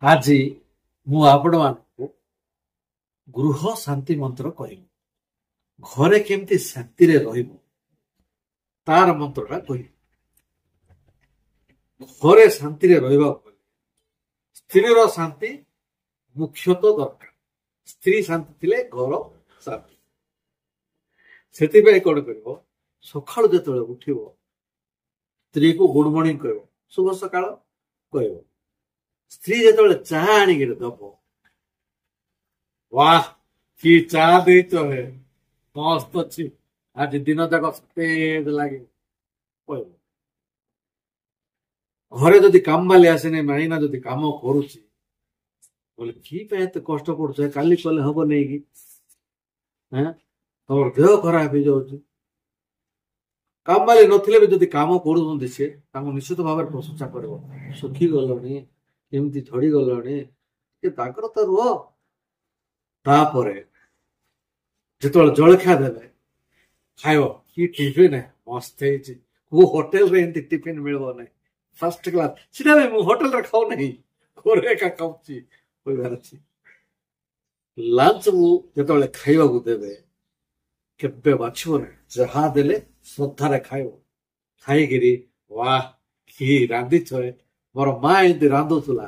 ଆଜି ମୁଁ ଆପଣମାନଙ୍କୁ ଗୃହ ଶାନ୍ତି ମନ୍ତ୍ର କହିବି। ଘରେ କେମିତି ଶାନ୍ତିରେ ରହିବ ତାର ମନ୍ତ୍ରଟା କହିବି। ଘରେ ଶାନ୍ତିରେ ରହିବାକୁ ଗଲେ ସ୍ତ୍ରୀର ଶାନ୍ତି ମୁଖ୍ୟତଃ ଦରକାର। ସ୍ତ୍ରୀ ଶାନ୍ତି ଥିଲେ ଘର ଶାନ୍ତି। ସେଥିପାଇଁ କଣ କରିବ, ସକାଳୁ ଯେତେବେଳେ ଉଠିବ ସ୍ତ୍ରୀକୁ ଗୁଡ ମର୍ଣ୍ଣିଂ କହିବ, ଶୁଭ ସକାଳ କହିବ। ସ୍ତ୍ରୀ ଯେତେବେଳେ ଚାହା ଆଣିକି ଦବ, वाह कि चाह ଦେଇଛ ହେ, ମସ୍ତ ଅଛି, ଆଜି ଦିନ ଯାକ ସତେଜ ଲାଗେ କହିବ। ଘରେ ଯଦି କାମବାଲି ଆସେନି, ମାଇନା ଯଦି କାମ କରୁଛି ବୋଲେ କି ପାଇଁ ଏତେ କଷ୍ଟ କରୁଛ, କାଲି କଲେ ହବ ନେଇକି, ତମର ଦେହ ଖରାପ ହେଇଯାଉଛି। କାମବାଲି ନଥିଲେ ବି ଯଦି କାମ କରୁଛନ୍ତି ସିଏ, ତାଙ୍କୁ ନିଶ୍ଚିତ ଭାବରେ ପ୍ରଶଂସା କରିବ। ଶୁଖି ଗଲଣି, କେମିତି ଝଡି ଗଲଣି, ତାଙ୍କର ତ ରୁହ। ତାପରେ ଯେତେବେଳେ ଜଳଖିଆ ଦେବେ ଖାଇବ, କି ଟିଫିନ ମସ୍ତ ହେଇଛି, କୋଉ ହୋଟେଲରେ ଏମିତି ଟିଫିନ ମିଳିବ ନାହିଁ, ଫାର୍ଷ୍ଟ କ୍ଲାସ। ସେଟା ବି ମୁଁ ହୋଟେଲରେ ଖାଉନାହିଁ, ଘରେ ଏକା ଖାଉଛି କହିବାର ଅଛି। ଲଞ୍ଚକୁ ଯେତେବେଳେ ଖାଇବାକୁ ଦେବେ କେବେ ବାଛିବ ନାହିଁ, ଯାହା ଦେଲେ ଶ୍ରଦ୍ଧାରେ ଖାଇବ। ଖାଇକିରି वाह କି ରାନ୍ଧିଛ, ମୋର ମା ଏମିତି ରାନ୍ଧୁଥିଲା,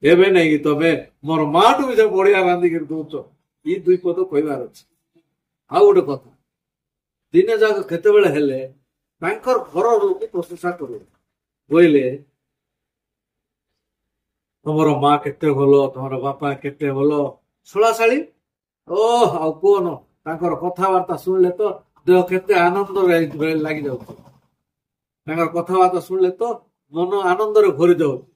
ଏବେ ନାଇକି ତମେ ମୋର ମାଠୁ ବି ବଢିଆ ରାନ୍ଧିକିରି ଦଉଛ। ଏଇ ଦୁଇ ପଦ କହିବାର ଅଛି। ଆଉ ଗୋଟେ କଥା, ଦିନେ ଯାକ କେତେବେଳେ ହେଲେ ତାଙ୍କର ଘର ଲୋକ ପ୍ରଶଂସା କରିବ, କହିଲେ ତମର ମା କେତେ ଭଲ, ତମର ବାପା କେତେ ଭଲ, ଶଳାଶାଳୀ ଆଉ କୁହନ, ତାଙ୍କର କଥାବାର୍ତ୍ତା ଶୁଣିଲେ ତ ଦେହ କେତେ ଆନନ୍ଦ ଲାଗିଯାଉଛି। ତାଙ୍କର କଥାବାର୍ତ୍ତା ଶୁଣିଲେ ତ ମନ ଆନନ୍ଦରେ ଭରି ଯାଉଛି।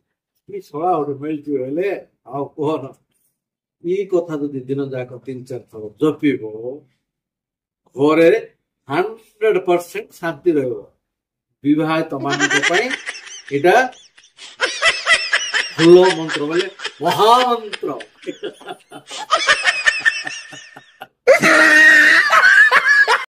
କି ଶଳା ଗୋଟେ ମିଳିଛି ହେଲେ ଆଉ କୁହନ। ଏଇ କଥା ଯଦି ଦିନ ଯାକ 3-4 ଥର ଜପିବ, ଘରେ 100% ଶାନ୍ତି ରହିବ। ବିବାହିତ ମାନଙ୍କ ପାଇଁ ଏଇଟା ଭଲ ମନ୍ତ୍ର, ବୋଲେ ମହାମନ୍ତ୍ର।